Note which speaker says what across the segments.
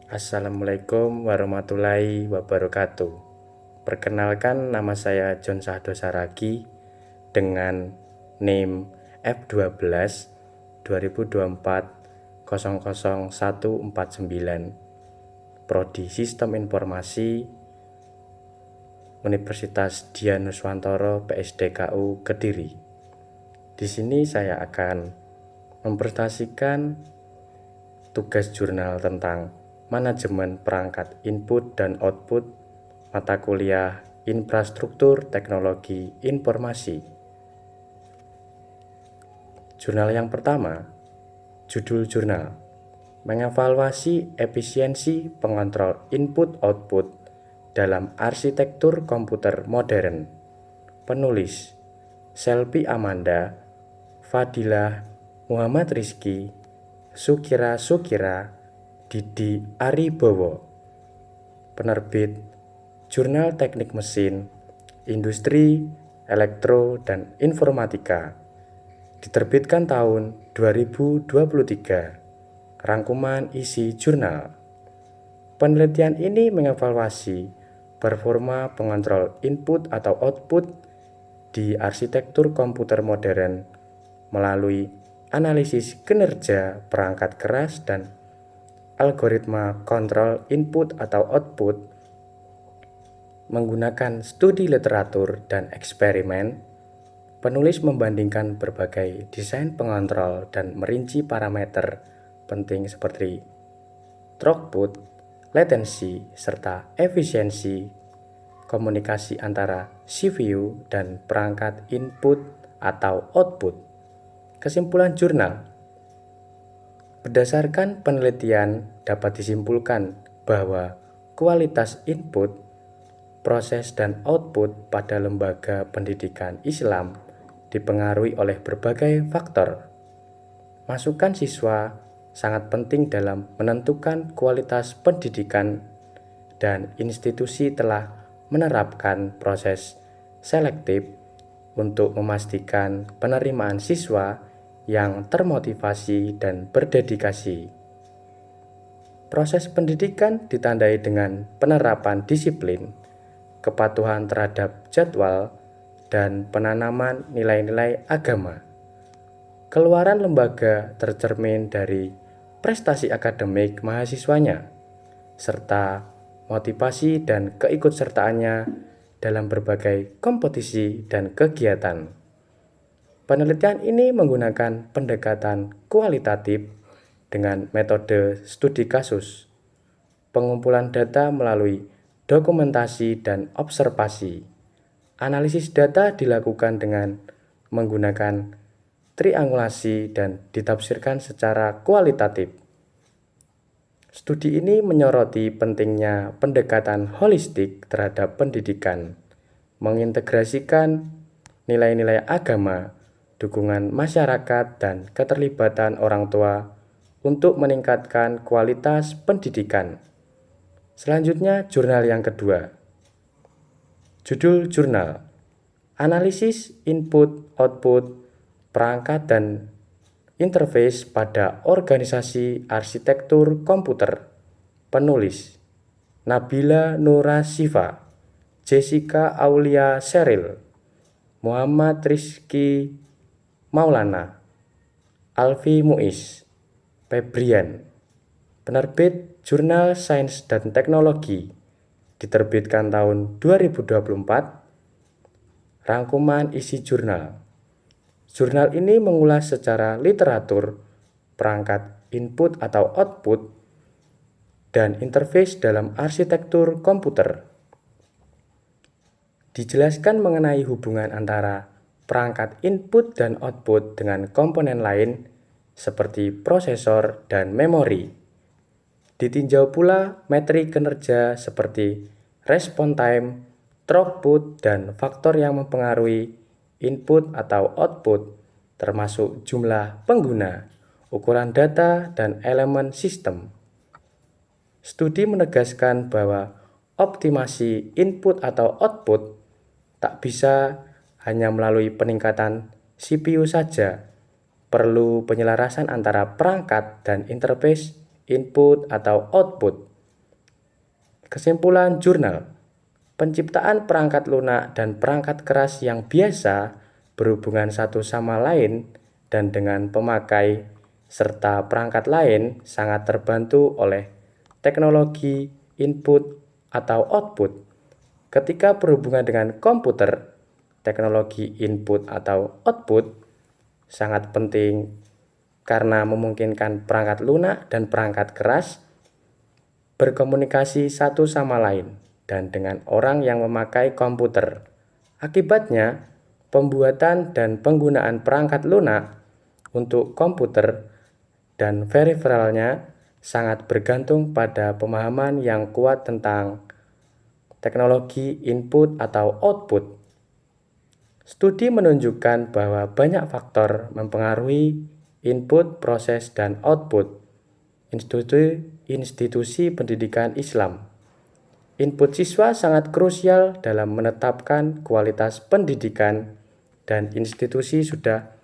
Speaker 1: Assalamualaikum warahmatullahi wabarakatuh. Perkenalkan, nama saya John Sahdo Saragi dengan NIM F12 2024 00149, Prodi Sistem Informasi, Universitas Dian Nuswantoro PSDKU Kediri. Di sini saya akan mempresentasikan tugas jurnal tentang manajemen perangkat input dan output mata kuliah Infrastruktur Teknologi Informasi. Jurnal yang pertama, judul jurnal, mengevaluasi efisiensi pengontrol input-output dalam arsitektur komputer modern. Penulis, Selvi Amanda, Fadilah Muhammad Rizky, Sukira Didi Aribowo. Penerbit, Jurnal Teknik Mesin, Industri, Elektro, dan Informatika. Diterbitkan tahun 2023. Rangkuman isi jurnal. Penelitian ini mengevaluasi performa pengontrol input atau output di arsitektur komputer modern melalui analisis kinerja perangkat keras dan algoritma kontrol input atau output. Menggunakan studi literatur dan eksperimen, penulis membandingkan berbagai desain pengontrol dan merinci parameter penting seperti throughput, latensi, serta efisiensi komunikasi antara CPU dan perangkat input atau output. Kesimpulan jurnal. Berdasarkan penelitian dapat disimpulkan bahwa kualitas input, proses dan output pada lembaga pendidikan Islam dipengaruhi oleh berbagai faktor. Masukan siswa sangat penting dalam menentukan kualitas pendidikan, dan institusi telah menerapkan proses selektif untuk memastikan penerimaan siswa yang termotivasi dan berdedikasi. Proses pendidikan ditandai dengan penerapan disiplin, kepatuhan terhadap jadwal, dan penanaman nilai-nilai agama. Keluaran lembaga tercermin dari prestasi akademik mahasiswanya, serta motivasi dan keikutsertaannya dalam berbagai kompetisi dan kegiatan. Penelitian ini menggunakan pendekatan kualitatif dengan metode studi kasus, pengumpulan data melalui dokumentasi dan observasi. Analisis data dilakukan dengan menggunakan triangulasi dan ditafsirkan secara kualitatif. Studi ini menyoroti pentingnya pendekatan holistik terhadap pendidikan, mengintegrasikan nilai-nilai agama, dukungan masyarakat, dan keterlibatan orang tua untuk meningkatkan kualitas pendidikan. Selanjutnya, jurnal yang kedua. Judul jurnal, analisis input-output perangkat dan interface pada organisasi arsitektur komputer. Penulis, Nabila Nura Siva, Jessica Aulia Sheryl, Muhammad Rizky Maulana, Alfi Muiz, Febrian. Penerbit Jurnal Sains dan Teknologi. Diterbitkan tahun 2024. Rangkuman isi jurnal. Jurnal ini mengulas secara literatur perangkat input atau output dan interface dalam arsitektur komputer. Dijelaskan mengenai hubungan antara perangkat input dan output dengan komponen lain seperti prosesor dan memori. Ditinjau pula metrik kinerja seperti response time, throughput, dan faktor yang mempengaruhi input atau output, termasuk jumlah pengguna, ukuran data, dan elemen sistem. Studi menegaskan bahwa optimasi input atau output tak bisa hanya melalui peningkatan CPU saja, perlu penyelarasan antara perangkat dan interface input atau output. Kesimpulan jurnal, penciptaan perangkat lunak dan perangkat keras yang biasa berhubungan satu sama lain dan dengan pemakai serta perangkat lain sangat terbantu oleh teknologi input atau output. Ketika berhubungan dengan komputer, teknologi input atau output sangat penting karena memungkinkan perangkat lunak dan perangkat keras berkomunikasi satu sama lain dan dengan orang yang memakai komputer. Akibatnya, pembuatan dan penggunaan perangkat lunak untuk komputer dan periferalnya sangat bergantung pada pemahaman yang kuat tentang teknologi input atau output. Studi menunjukkan bahwa banyak faktor mempengaruhi input, proses, dan output institusi pendidikan Islam. Input siswa sangat krusial dalam menetapkan kualitas pendidikan dan institusi sudah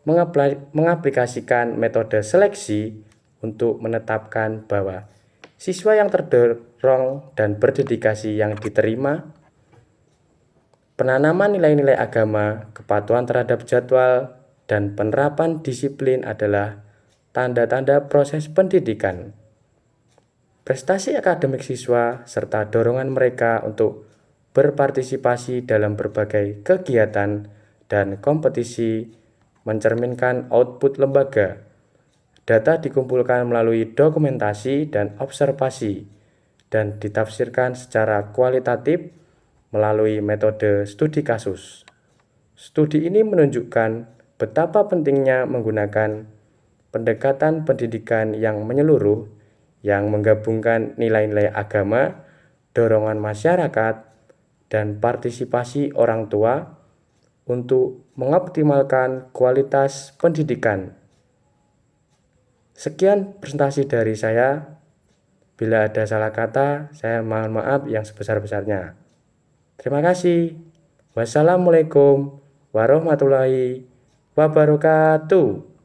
Speaker 1: mengaplikasikan metode seleksi untuk menetapkan bahwa siswa yang terdorong dan berdedikasi yang diterima, penanaman nilai-nilai agama, kepatuhan terhadap jadwal, dan penerapan disiplin adalah tanda-tanda proses pendidikan. Prestasi akademik siswa serta dorongan mereka untuk berpartisipasi dalam berbagai kegiatan dan kompetisi mencerminkan output lembaga. Data dikumpulkan melalui dokumentasi dan observasi dan ditafsirkan secara kualitatif melalui metode studi kasus. Studi ini menunjukkan betapa pentingnya menggunakan pendekatan pendidikan yang menyeluruh yang menggabungkan nilai-nilai agama, dorongan masyarakat, dan partisipasi orang tua untuk mengoptimalkan kualitas pendidikan. Sekian presentasi dari saya. Bila ada salah kata, saya mohon maaf yang sebesar-besarnya. Terima kasih. Wassalamualaikum warahmatullahi wabarakatuh.